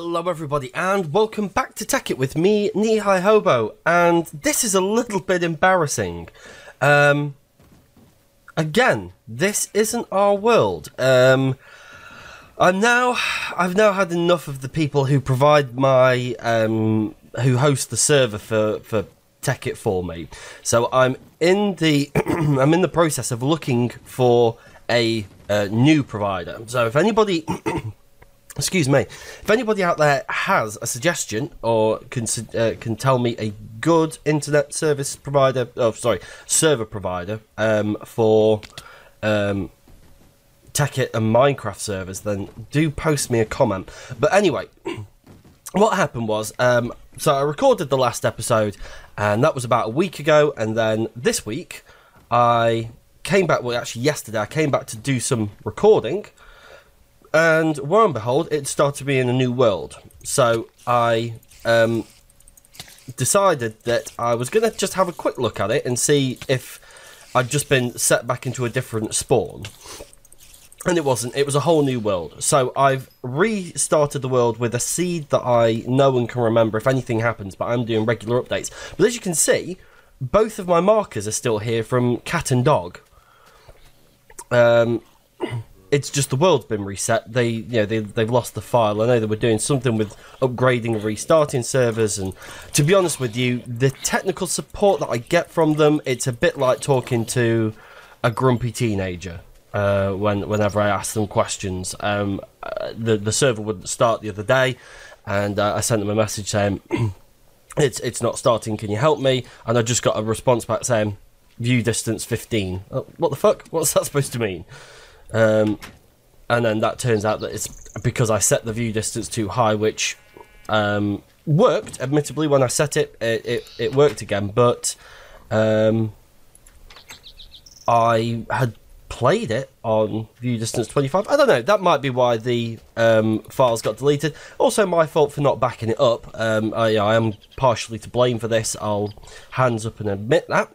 Hello everybody and welcome back to Tekkit with me, Knee-High Hobo, and this is a little bit embarrassing. Again, this isn't our world. I've now had enough of the people who provide my, who host the server for Tekkit for me. So I'm in the, I'm in the process of looking for a new provider. So if anybody... Excuse me. If anybody out there has a suggestion or can tell me a good internet service provider, server provider for Tekkit and Minecraft servers, then do post me a comment. But anyway, what happened was, so I recorded the last episode, and that was about a week ago, and then this week I came back. Well, actually, yesterday I came back to do some recording. And lo and behold, it started to be in a new world. So I decided that I was going to just have a quick look at it and see if I'd just been set back into a different spawn. And it wasn't. It was a whole new world. So I've restarted the world with a seed that I know and can remember if anything happens, but I'm doing regular updates. But as you can see, both of my markers are still here from cat and dog. It's just the world's been reset. They've lost the file. I know they were doing something with upgrading and restarting servers, and to be honest with you, the technical support that I get from them, it's a bit like talking to a grumpy teenager. Whenever I ask them questions, the server wouldn't start the other day, and I sent them a message saying it's not starting. Can you help me? And I just got a response back saying view distance 15. What the fuck? What's that supposed to mean? And then that turns out that it's because I set the view distance too high, which worked. Admittedly, when I set it, it worked again. But I had played it on view distance 25. I don't know. That might be why the files got deleted. Also, my fault for not backing it up. I am partially to blame for this. I'll hands up and admit that.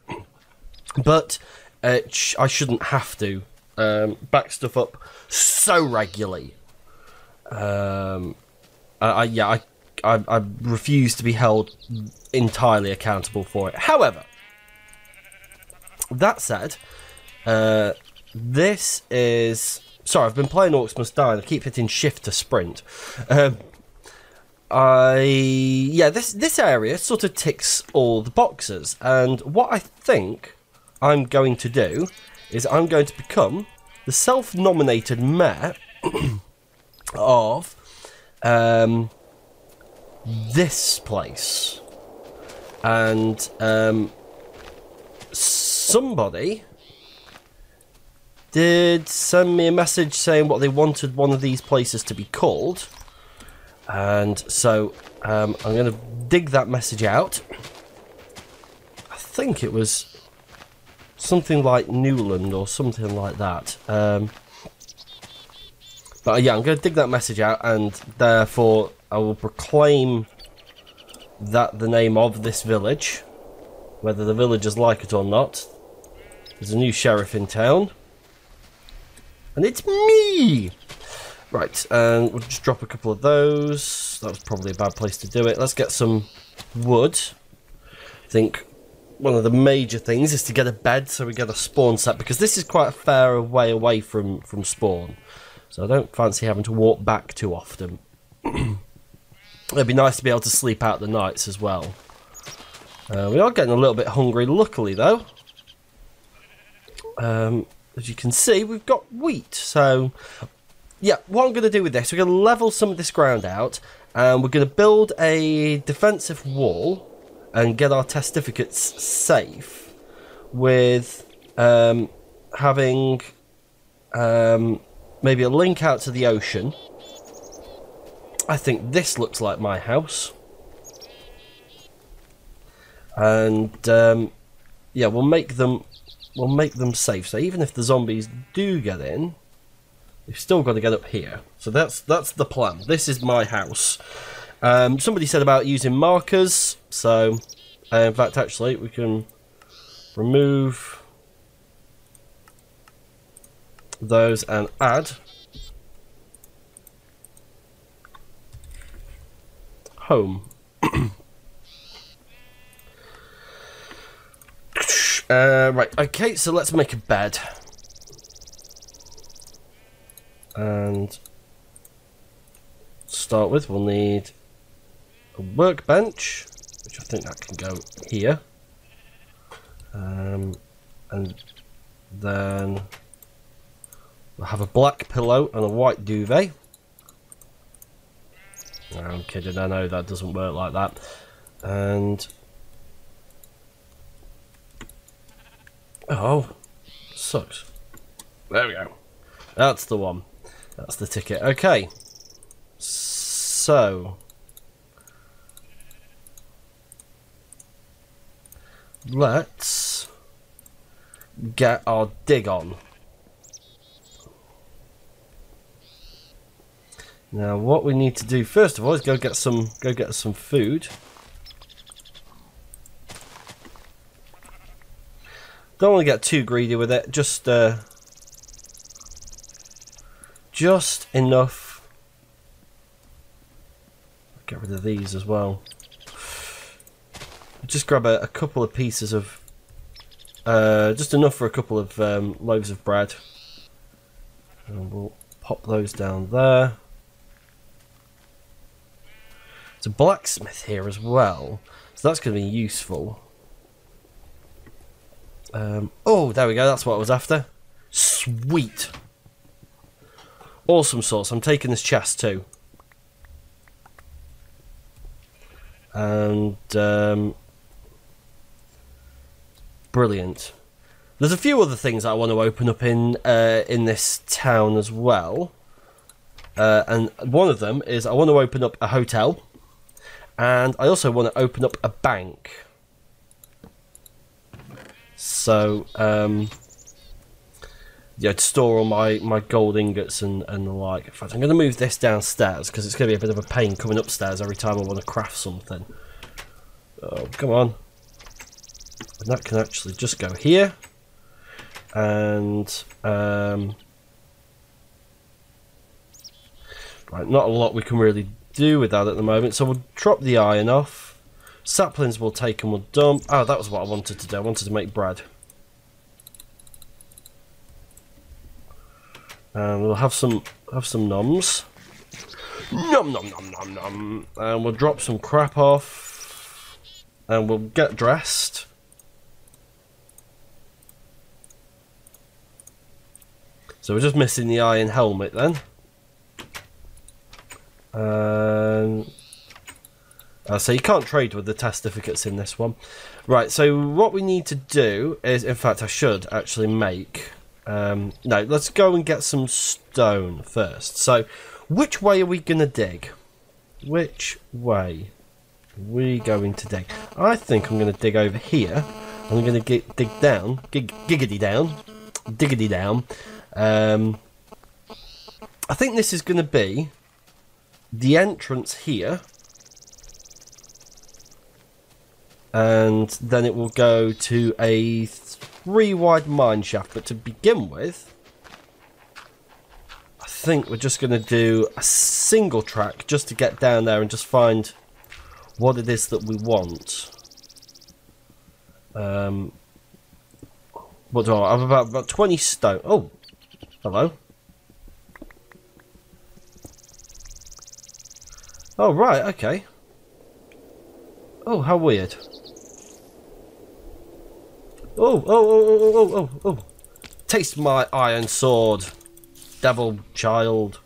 But I shouldn't have to. Back stuff up so regularly. I refuse to be held entirely accountable for it. However, that said, this is... Sorry, I've been playing Orcs Must Die and I keep hitting shift to sprint. This area sort of ticks all the boxes, and what I think I'm going to do is I'm going to become the self-nominated mayor of this place. And somebody did send me a message saying what they wanted one of these places to be called. And so I'm going to dig that message out. I think it was something like Newland or something like that. But yeah, I'm going to dig that message out, and therefore I will proclaim that the name of this village, whether the villagers like it or not. There's a new sheriff in town, and it's me! Right, and we'll just drop a couple of those. That was probably a bad place to do it. Let's get some wood. I think one of the major things is to get a bed so we get a spawn set, because this is quite a fair way away from spawn, so I don't fancy having to walk back too often. It'd be nice to be able to sleep out the nights as well. We are getting a little bit hungry, luckily though. As you can see, we've got wheat, so yeah, what I'm going to do with this, we're going to level some of this ground out, and we're going to build a defensive wall and get our testificates safe with having maybe a link out to the ocean. I think this looks like my house. And yeah, we'll make them safe. So even if the zombies do get in, they've still got to get up here. So that's the plan. This is my house. Somebody said about using markers, so in fact actually we can remove those and add home. Right, okay, so let's make a bed. And to start with, we'll need a workbench, which I think that can go here. And then we'll have a black pillow and a white duvet. No, I'm kidding, I know that doesn't work like that. And oh, sucks. There we go. That's the one. That's the ticket. Okay. So let's get our dig on. Now what we need to do first of all is go get some food. Don't want to get too greedy with it, just enough. Get rid of these as well. Just grab a couple of pieces of just enough for a couple of loaves of bread, and we'll pop those down there. There's a blacksmith here as well, so that's going to be useful. Oh, there we go, that's what I was after. Sweet. Awesome sauce. I'm taking this chest too. And brilliant. There's a few other things I want to open up in this town as well. And one of them is I want to open up a hotel. And I also want to open up a bank. So, yeah, to store all my gold ingots and the like. In fact, I'm going to move this downstairs because it's going to be a bit of a pain coming upstairs every time I want to craft something. Oh, come on. And that can actually just go here. And, right, not a lot we can really do with that at the moment. So we'll drop the iron off. Saplings we'll take and we'll dump. Oh, that was what I wanted to do. I wanted to make bread. And we'll have some noms. Nom nom nom nom nom. And we'll drop some crap off. And we'll get dressed. So we're just missing the iron helmet then. So you can't trade with the testificates in this one. Right, so what we need to do is, in fact I should actually make... no, let's go and get some stone first. So, which way are we going to dig? Which way are we going to dig? I think I'm going to dig over here. I'm going to dig down. Giggity down. Diggity down. I think this is going to be the entrance here. And then it will go to a 3-wide mine shaft. But to begin with, I think we're just going to do a single track just to get down there and just find what it is that we want. What do I have? About 20 stone. Oh, hello. Oh, right, okay. Oh, how weird. Oh. Taste my iron sword, devil child.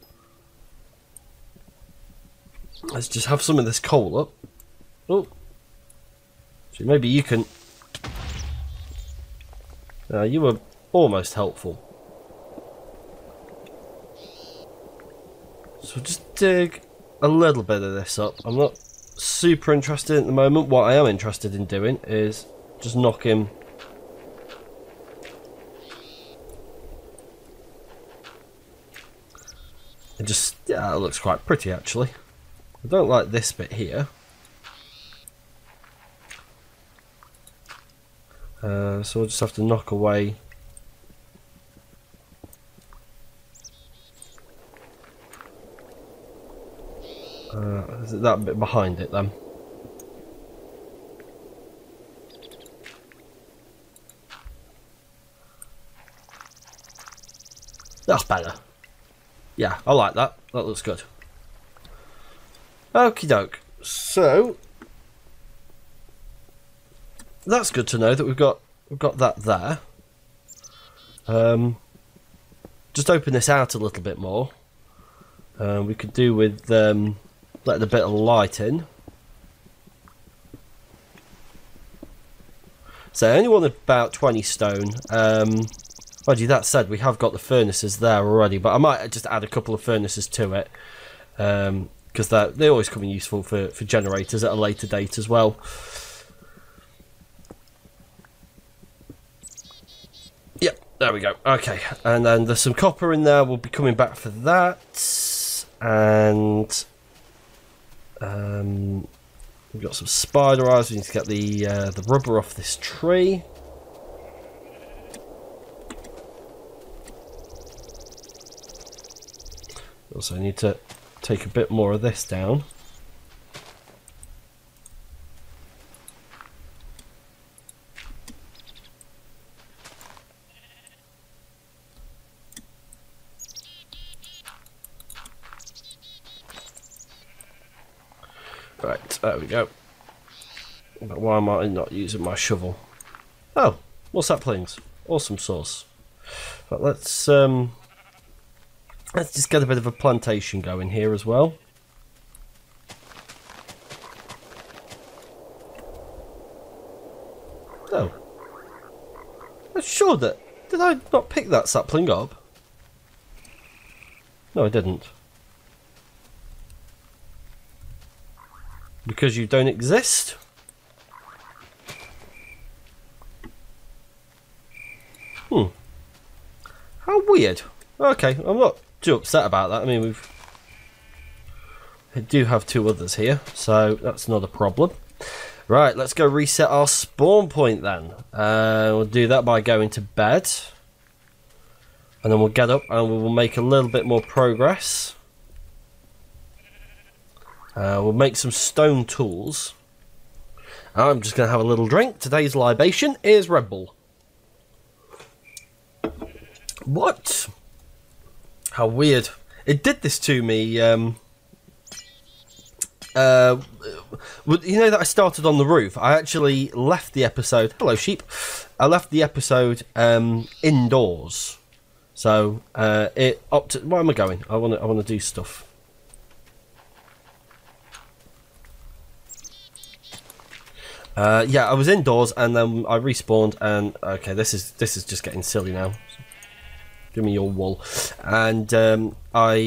Let's just have some of this coal up. Oh. So maybe you can... you were almost helpful. So just dig a little bit of this up. I'm not super interested at the moment. What I am interested in doing is just knocking... It just, yeah, it looks quite pretty actually. I don't like this bit here. So we'll just have to knock away. Is it that bit behind it then? That's better. Yeah, I like that. That looks good. Okie doke. So that's good to know that we've got that there. Just open this out a little bit more. We could do with letting a bit of light in. So I only want about 20 stone. Mind you, that said, we have got the furnaces there already, but I might just add a couple of furnaces to it, because they always come in useful for generators at a later date as well. Yep, there we go. Okay, and then there's some copper in there. We'll be coming back for that, and we've got some spider eyes. We need to get the rubber off this tree. Also need to take a bit more of this down. Right, there we go. But why am I not using my shovel? Oh, what's that, please? Awesome sauce. But let's just get a bit of a plantation going here as well. Oh. I'm sure that... Did I not pick that sapling up? No, I didn't. Because you don't exist? How weird. Okay, I'm not too upset about that. I mean, we do have two others here, so that's not a problem. Right, let's go reset our spawn point then. We'll do that by going to bed, and then we'll get up and we will make a little bit more progress. We'll make some stone tools. I'm just going to have a little drink. Today's libation is Red Bull. What? How weird. It did this to me. You know that I started on the roof? I actually left the episode... Hello, sheep. I left the episode indoors. So, it opted... Where am I going? I want to do stuff. Yeah, I was indoors and then I respawned and... Okay, this is just getting silly now. Give me your wool. And I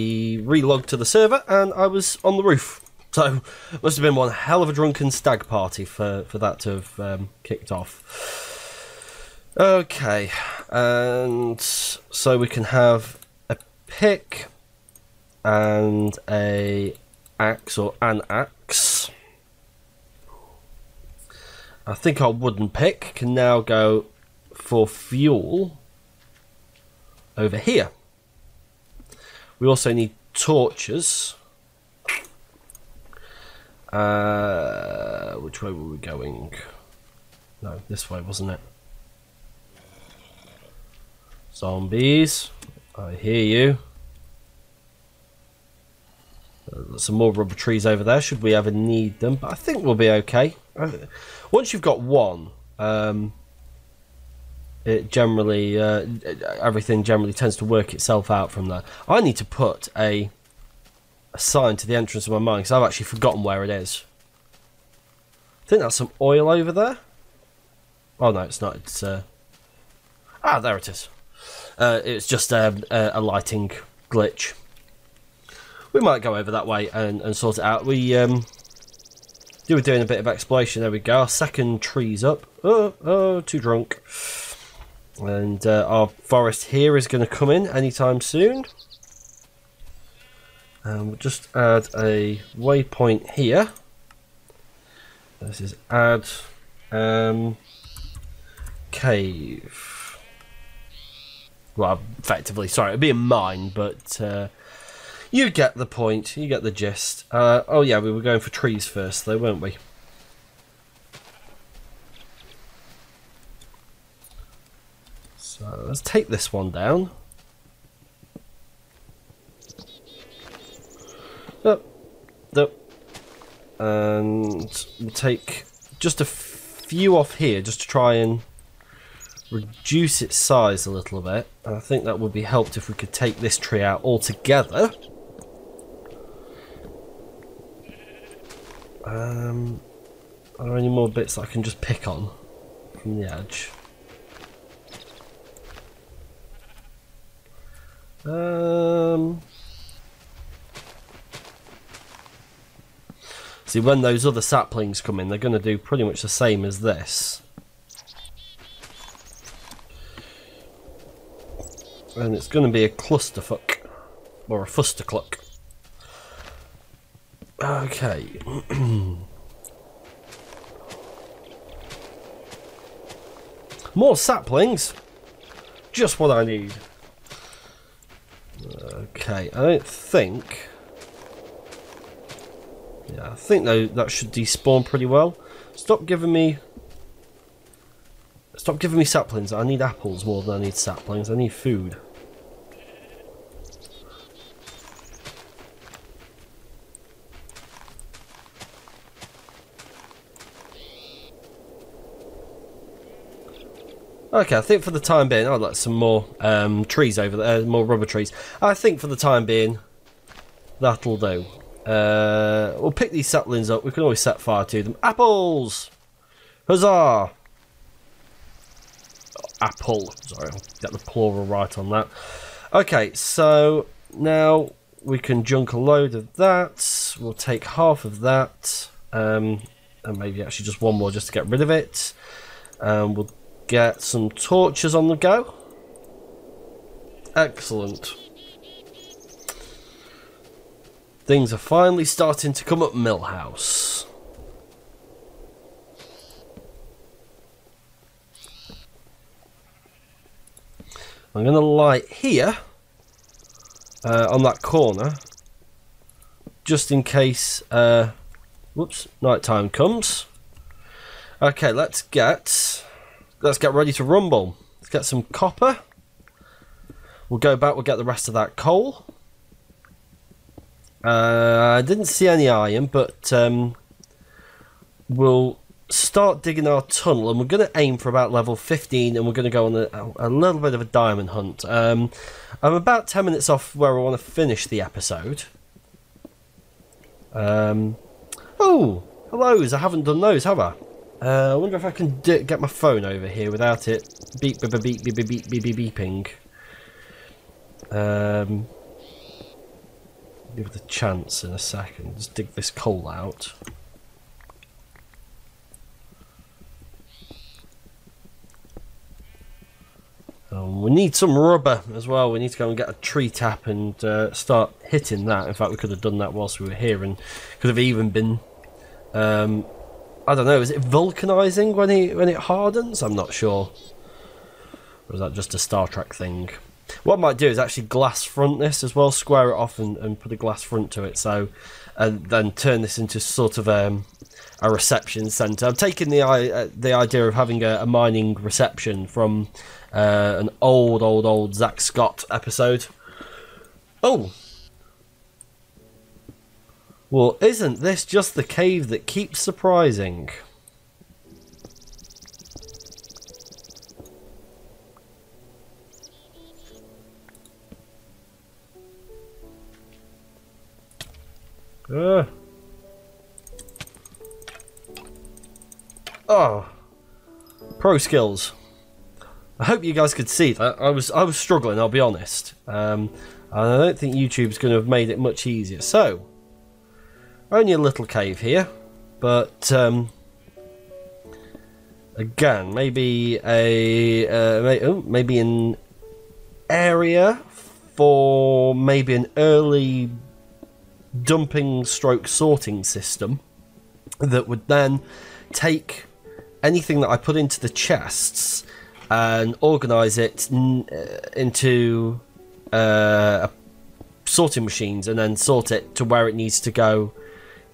relogged to the server and I was on the roof. So, must have been one hell of a drunken stag party for that to have kicked off. Okay, and so we can have a pick and a axe or an axe. I think our wooden pick can now go for fuel over here. We also need torches. Which way were we going? No, this way, wasn't it? Zombies, I hear you. There's some more rubber trees over there, should we ever need them, but I think we'll be okay. Once you've got one, it generally, everything generally tends to work itself out from there. I need to put a sign to the entrance of my mine, because I've actually forgotten where it is. I think that's some oil over there. Oh no, it's not. It's ah, there it is. It's just a lighting glitch. We might go over that way and sort it out. We were doing a bit of exploration. There we go. Our second tree's up. Oh, too drunk. And our forest here is going to come in anytime soon. We'll just add a waypoint here. This is add cave. Well, effectively, sorry, it'd be a mine, but You get the point. You get the gist. Oh yeah, we were going for trees first, though, weren't we? So let's take this one down. Up, up, and we'll take just a few off here, just to try and reduce its size a little bit. And I think that would be helped if we could take this tree out altogether. Are there any more bits that I can just pick on from the edge? See, when those other saplings come in, they're going to do pretty much the same as this. And it's going to be a clusterfuck. Or a fustercluck. Okay. More saplings. Just what I need. Okay, I don't think... Yeah, I think that should despawn pretty well. Stop giving me saplings. I need apples more than I need saplings. I need food. Okay, I think for the time being, I'd like some more trees over there, more rubber trees. I think for the time being, that'll do. We'll pick these saplings up. We can always set fire to them. Apples! Huzzah! Oh, apple. Sorry, I'll get the plural right on that. Okay, so now we can junk a load of that. We'll take half of that. And maybe actually just one more just to get rid of it. We'll get some torches on the go. Excellent. Things are finally starting to come up Millhouse. I'm going to light here on that corner just in case whoops, night time comes. Okay, let's get ready to rumble. Let's get some copper. We'll go back, we'll get the rest of that coal. I didn't see any iron, but we'll start digging our tunnel, and we're going to aim for about level 15, and we're going to go on a little bit of a diamond hunt. I'm about 10 minutes off where I want to finish the episode. Oh, hellos, I haven't done those, have I? I wonder if I can get my phone over here without it beep beep beep beep beep beep beep beeping. Give it a chance in a second. Just dig this coal out. We need some rubber as well. We need to go and get a tree tap and start hitting that. In fact, we could have done that whilst we were here, and could have even been I don't know, is it vulcanizing when it hardens? I'm not sure. Or is that just a Star Trek thing? What I might do is actually glass front this as well, square it off and put a glass front to it, so, and then turn this into sort of a reception centre. I'm taking the idea of having a mining reception from an old Zach Scott episode. Oh! Well, isn't this just the cave that keeps surprising? Oh, pro skills. I hope you guys could see that. I was struggling, I'll be honest. And I don't think YouTube's going to have made it much easier. So, only a little cave here, but again, maybe maybe an area for maybe an early dumping stroke sorting system that would then take anything that I put into the chests and organise it into sorting machines and then sort it to where it needs to go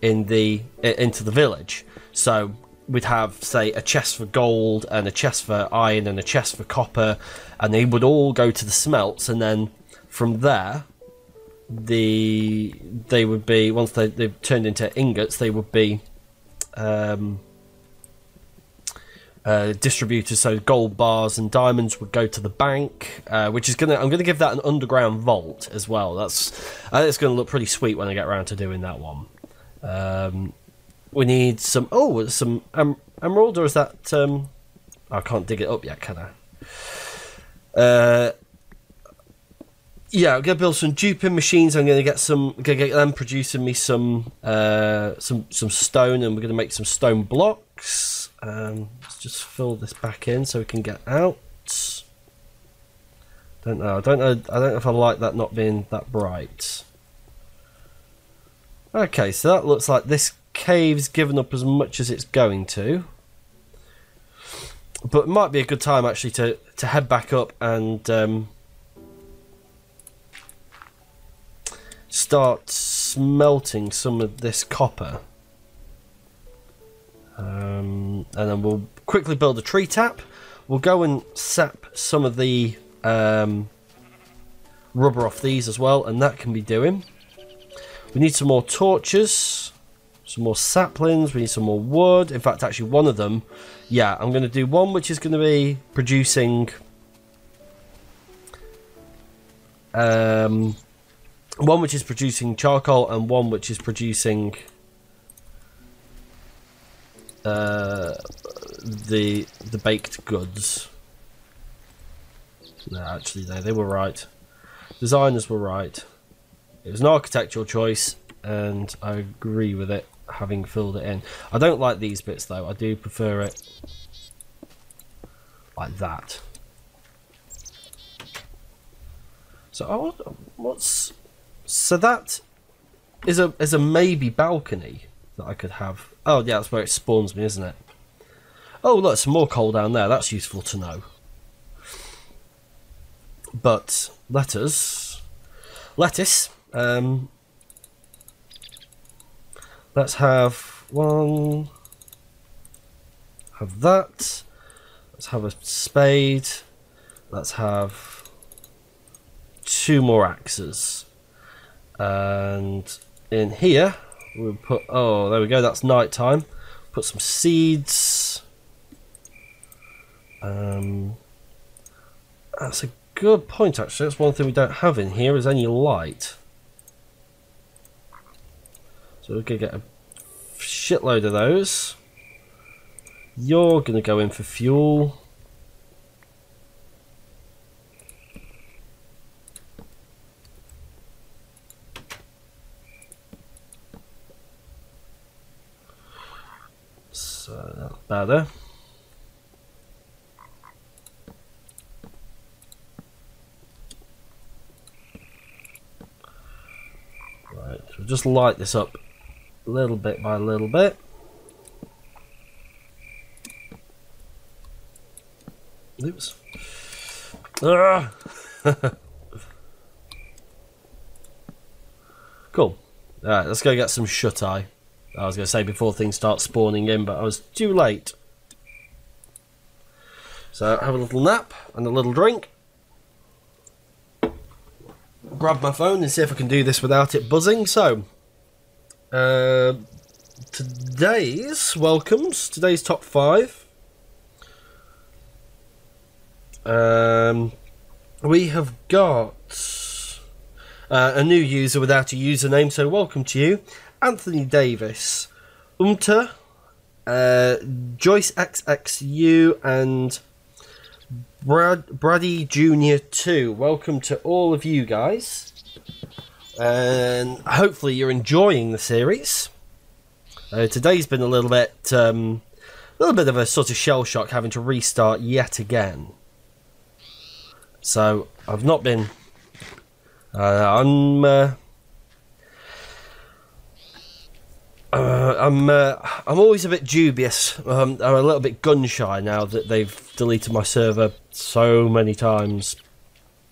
into the village. So we'd have, say, a chest for gold and a chest for iron and a chest for copper, and they would all go to the smelts, and then from there they would be, once they turned into ingots, they would be distributors. So gold bars and diamonds would go to the bank, which is I'm gonna give that an underground vault as well. I think it's gonna look pretty sweet when I get around to doing that one. We need some emerald, or is that I can't dig it up yet, can I? Yeah, I'm gonna build some duping machines. I'm gonna get them producing me some stone, and we're gonna make some stone blocks. Let's just fill this back in so we can get out. I don't know if I like that not being that bright. Okay, so that looks like this cave's given up as much as it's going to. But it might be a good time actually to head back up and start smelting some of this copper. And then we'll quickly build a tree tap. We'll go and sap some of the rubber off these as well, and that can be doing. We need some more torches, some more saplings, we need some more wood. In fact, actually one of them, yeah, I'm going to do one which is going to be producing one which is producing charcoal, and one which is producing the baked goods. No, actually they were right. Designers were right. It was an architectural choice, and I agree with it, having filled it in. I don't like these bits though. I do prefer it like that. So that is a maybe balcony that I could have. Oh yeah, that's where it spawns me, isn't it? Oh look, some more coal down there. That's useful to know. But lettuce. Let's have one. Have that. Let's have a spade. Let's have 2 more axes. And in here we'll put, oh there we go, that's night time. Put some seeds. That's a good point actually. That's one thing we don't have in here, is any light. So we're going to get a shitload of those. You're going to go in for fuel. So that's better. Right, so just light this up little bit by little bit. Oops. Cool. Alright, let's go get some shut-eye. I was going to say before things start spawning in, but I was too late. So have a little nap and a little drink. Grab my phone and see if I can do this without it buzzing. So today's welcomes, today's top 5. We have got a new user without a username, so welcome to you, Anthony Davis, Joyce XXU, and Brady Jr. 2. Welcome to all of you guys, and hopefully you're enjoying the series. Today's been a little bit of a sort of shell shock, having to restart yet again. So I've not been. I'm always a bit dubious. I'm a little bit gun shy now that they've deleted my server so many times.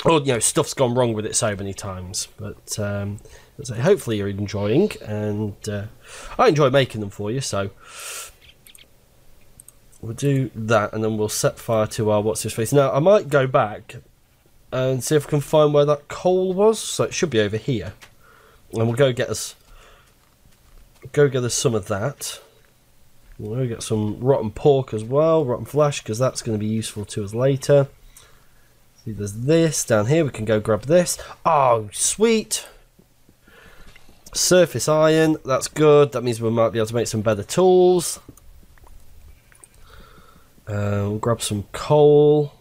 or stuff's gone wrong with it so many times. But so hopefully you're enjoying, and I enjoy making them for you. So we'll do that, and then we'll set fire to our what's his face. Now I might go back and see if I can find where that coal was. So it should be over here, and we'll go get us some of that. We'll get some rotten pork as well, rotten flesh, because that's going to be useful to us later. See, there's this down here. We can go grab this. Oh, sweet. Surface iron. That's good. That means we might be able to make some better tools. We'll grab some coal.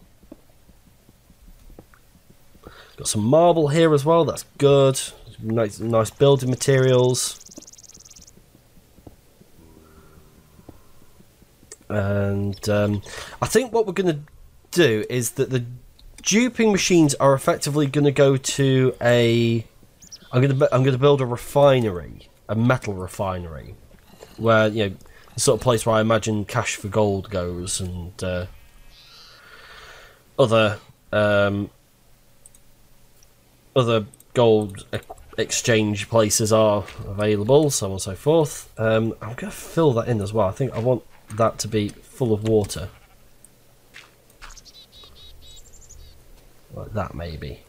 Got some marble here as well. That's good. Nice building materials. And I think what we're going to do is that the duping machines are effectively going to go to a... I'm going to build a refinery, a metal refinery, where the sort of place where I imagine Cash for Gold goes, and other gold exchange places are available, so on and so forth. I'm going to fill that in as well. I think I want that to be full of water, like that maybe.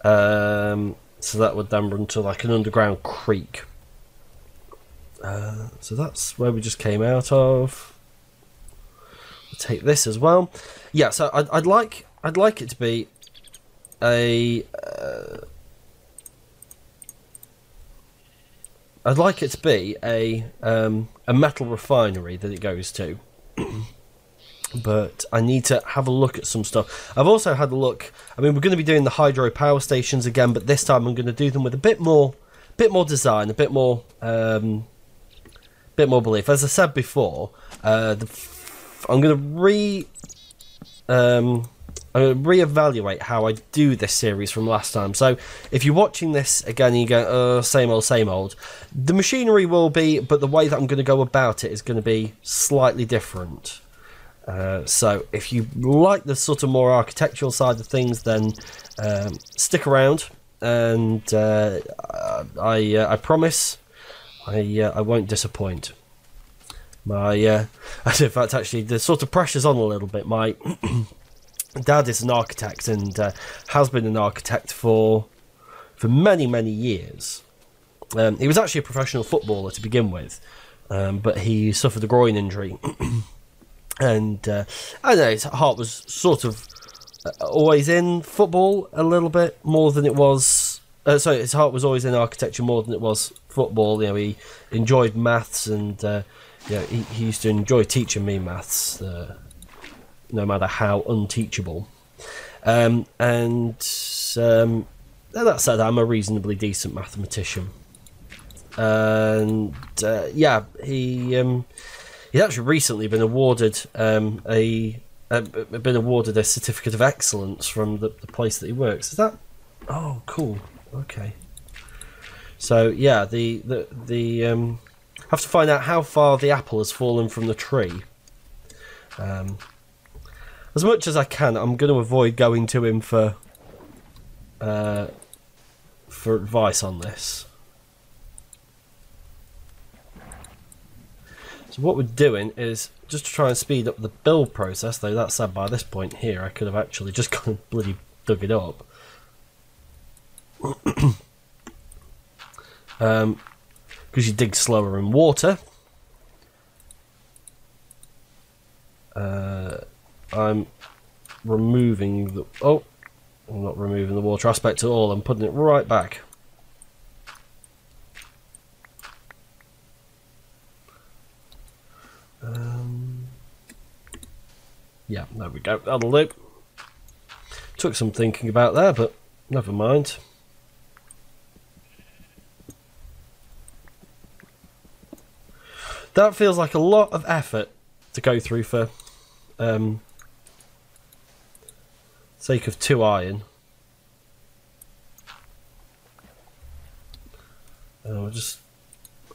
So that would then run to like an underground creek. So that's where we just came out of. We'll take this as well. Yeah, so I'd like it to be a metal refinery that it goes to. But I need to have a look at some stuff. I've also had a look. I mean, we're going to be doing the hydro power stations again, but this time I'm going to do them with a bit more design, a bit more belief. As I said before, I'm going to reevaluate how I do this series from last time. So if you're watching this again and you go, same old, the machinery will be, but the way that I'm going to go about it is going to be slightly different. So if you like the sort of more architectural side of things, then stick around, and I promise I won't disappoint. In fact, actually, the sort of pressure's on a little bit. My dad is an architect, and has been an architect for many years. He was actually a professional footballer to begin with, but he suffered a groin injury. And I don't know, his heart was sort of always in football a little bit more than it was. Sorry, his heart was always in architecture more than it was football. He enjoyed maths, and he used to enjoy teaching me maths, no matter how unteachable. And that said, I'm a reasonably decent mathematician. And he's actually recently been awarded a certificate of excellence from the place that he works. Is that? Oh, cool. Okay. So yeah, the have to find out how far the apple has fallen from the tree. As much as I can, I'm going to avoid going to him for advice on this. So what we're doing is just to try and speed up the build process, though that said, by this point here I could have actually just gone and bloody dug it up. Because you dig slower in water. I'm removing the... Oh, I'm not removing the water aspect at all, I'm putting it right back. Yeah, there we go, that'll do. Took some thinking about there, but never mind. That feels like a lot of effort to go through for sake of 2 iron. And we'll just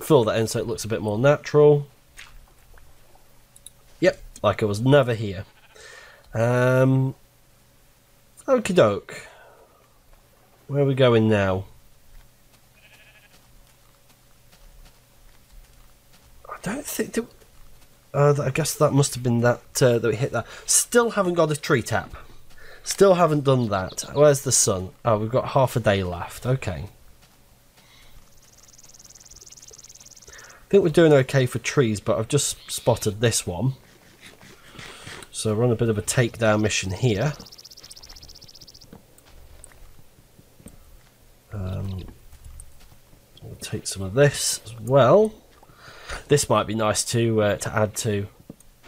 fill that in so it looks a bit more natural. Yep, like I was never here. Okie doke. Where are we going now? I don't think that... I guess that must have been that that we hit that. Still haven't got a tree tap. Still haven't done that. Where's the sun? Oh, we've got half a day left. Okay. I think we're doing okay for trees, but I've just spotted this one. So we're on a bit of a takedown mission here. We'll take some of this as well. This might be nice to add to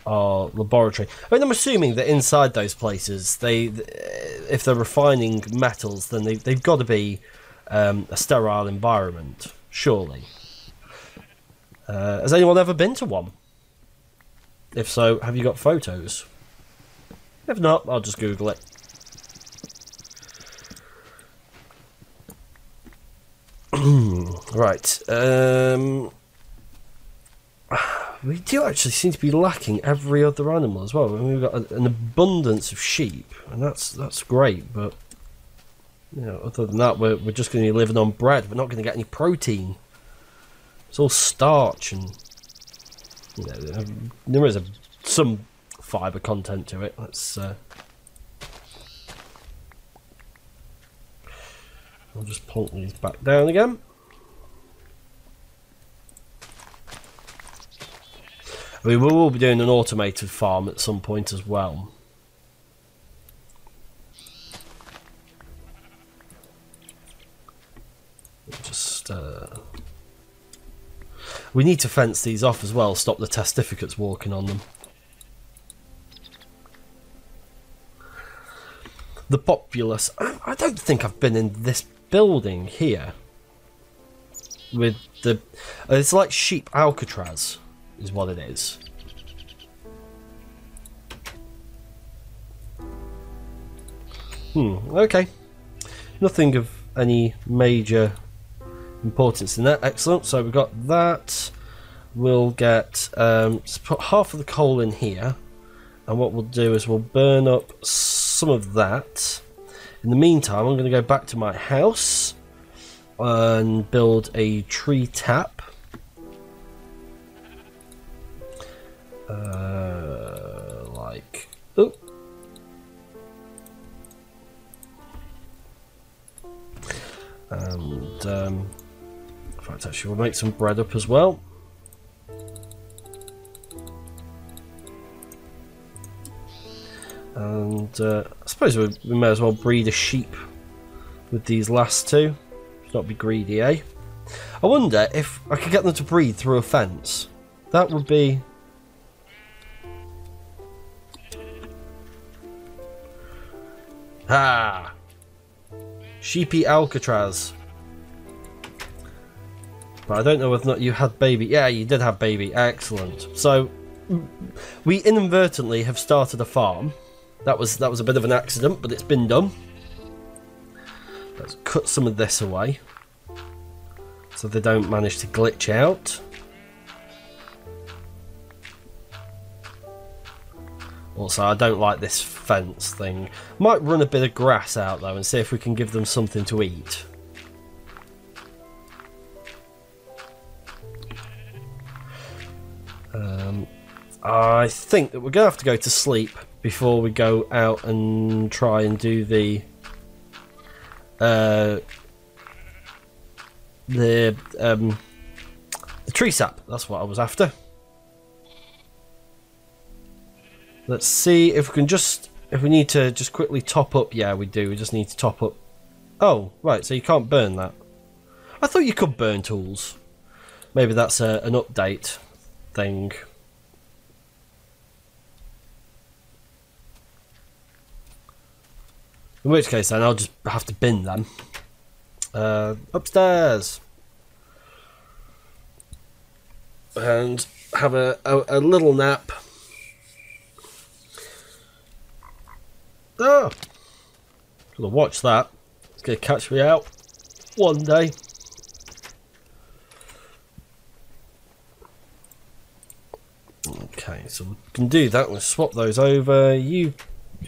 our laboratory. I mean, I'm assuming that inside those places, if they're refining metals, then they've got to be a sterile environment, surely. Has anyone ever been to one? If so, have you got photos? If not, I'll just Google it. Right. We do actually seem to be lacking every other animal as well. I mean, we've got an abundance of sheep, and that's great. But you know, other than that, we're just going to be living on bread. We're not going to get any protein. It's all starch, and you know, there is some fibre content to it. Let's. I'll just plonk these back down again. I mean, we will be doing an automated farm at some point as well. Just, we need to fence these off as well, stop the testificates walking on them. The populace. I don't think I've been in this building here. With the... it's like sheep Alcatraz. Is what it is. Okay. Nothing of any major importance in that. Excellent. So we've got that. We'll get... let's put half of the coal in here. And what we'll do is we'll burn up some of that. In the meantime, I'm going to go back to my house and build a tree tap. Like, oh, and in fact, actually, we'll make some bread up as well. And I suppose we may as well breed a sheep with these last two. Let's not be greedy, eh? I wonder if I could get them to breed through a fence. That would be... Ah! Sheepy Alcatraz. But I don't know whether or not you had baby. Yeah, you did have baby. Excellent. So, we inadvertently have started a farm. That was a bit of an accident, but it's been done. Let's cut some of this away, so they don't manage to glitch out. Also, I don't like this fence thing. Might run a bit of grass out though and see if we can give them something to eat. I think that we're going to have to go to sleep before we go out and try and do the tree sap. That's what I was after. Let's see if we can if we need to just quickly top up. Yeah, we do. We just need to top up. Oh, right. So you can't burn that. I thought you could burn tools. Maybe that's an update thing. In which case, then I'll just have to bin them. Upstairs. And have a little nap. Oh! Gonna watch that. It's gonna catch me out one day. Okay, so we can do that. We'll swap those over. You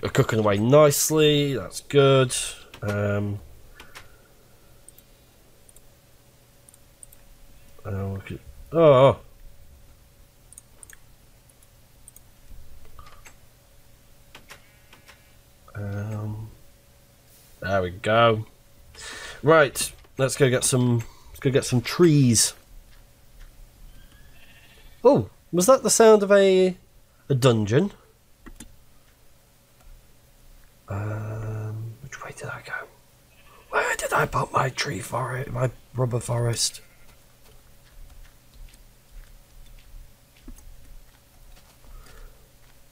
are cooking away nicely. That's good. okay. Oh. There we go. Right, let's go get some. Let's go get some trees. Oh, was that the sound of a dungeon? Which way did I go? Where did I put my tree forest? My rubber forest?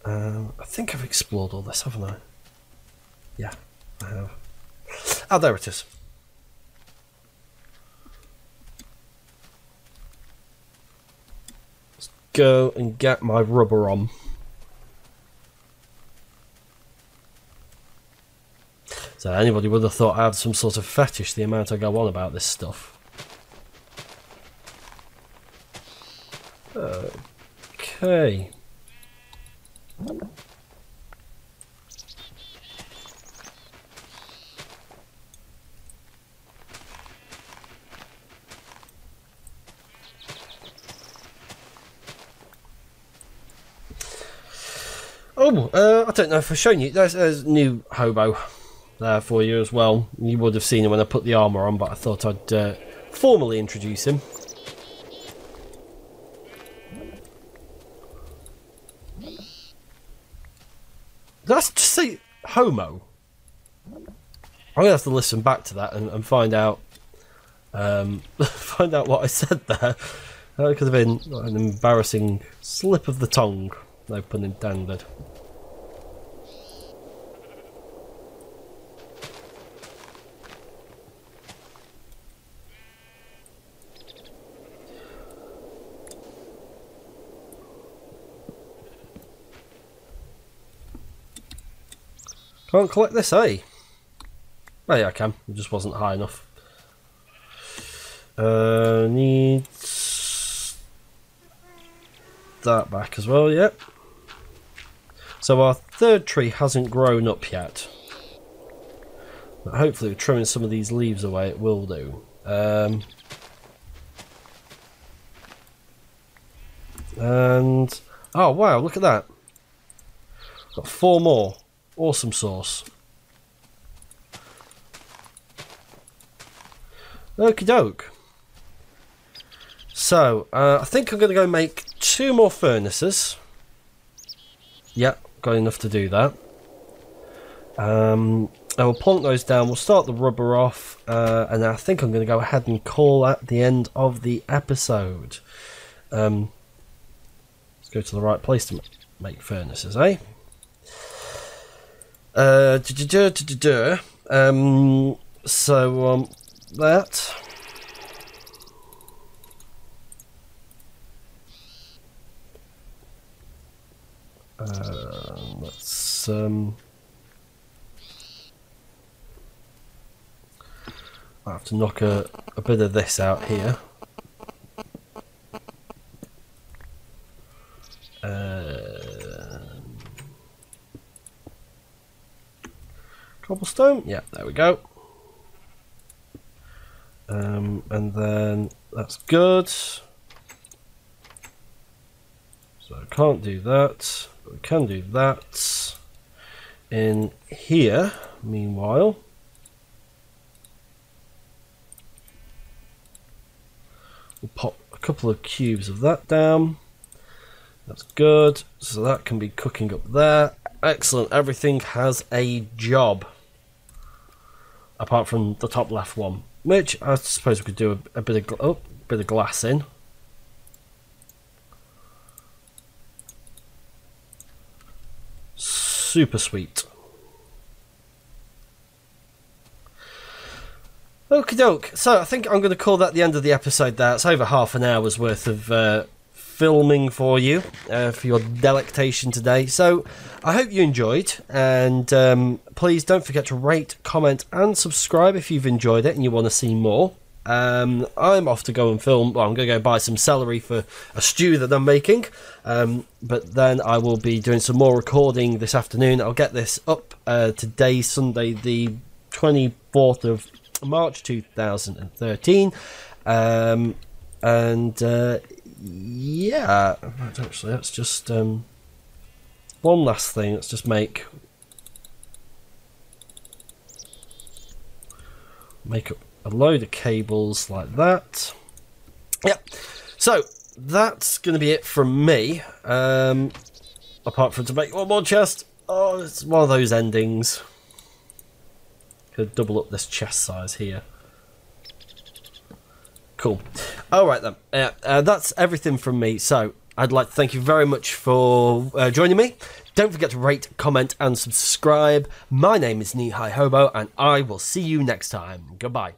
I think I've explored all this, haven't I? Yeah, I have. Oh, there it is. Let's go and get my rubber on. So anybody would have thought I have some sort of fetish the amount I go on about this stuff. Okay. Oh, I don't know if I've shown you. There's new Hobo there for you as well. You would have seen him when I put the armour on, but I thought I'd formally introduce him. Did I just say Homo? I'm gonna have to listen back to that and find out find out what I said there. That could have been an embarrassing slip of the tongue, no pun intended. Can't collect this, eh? Oh yeah, I can. It just wasn't high enough. Needs that back as well, yep. So our third tree hasn't grown up yet. But hopefully with trimming some of these leaves away it will do. And oh wow, look at that. Got 4 more. Awesome sauce. Okie doke. So, I think I'm going to go make 2 more furnaces. Yep, got enough to do that. I will plonk those down. We'll start the rubber off. And I think I'm going to go ahead and call at the end of the episode. Let's go to the right place to make furnaces, eh? That let's I have to knock a bit of this out here. Cobblestone, yeah, there we go. And then that's good. So I can't do that, but we can do that in here. Meanwhile, we'll pop a couple of cubes of that down. That's good. So that can be cooking up there. Excellent. Everything has a job. Apart from the top left one, which I suppose we could do a bit of glass in. Super sweet. Okie doke. So I think I'm going to call that the end of the episode there. It's over half an hour's worth of filming for you, for your delectation today. So I hope you enjoyed, and please don't forget to rate, comment and subscribe if you've enjoyed it and you want to see more. I'm off to go and film. Well, I'm going to go buy some celery for a stew that I'm making, but then I will be doing some more recording this afternoon. I'll get this up today, Sunday the 24th of March 2013. And yeah, right, actually, let's just one last thing. Let's just make up a load of cables like that. Yep. So that's going to be it from me. Apart from to make one more chest. Oh, it's one of those endings. Could double up this chest size here. Cool. All right then. That's everything from me. So I'd like to thank you very much for joining me. Don't forget to rate, comment, and subscribe. My name is Hobo, and I will see you next time. Goodbye.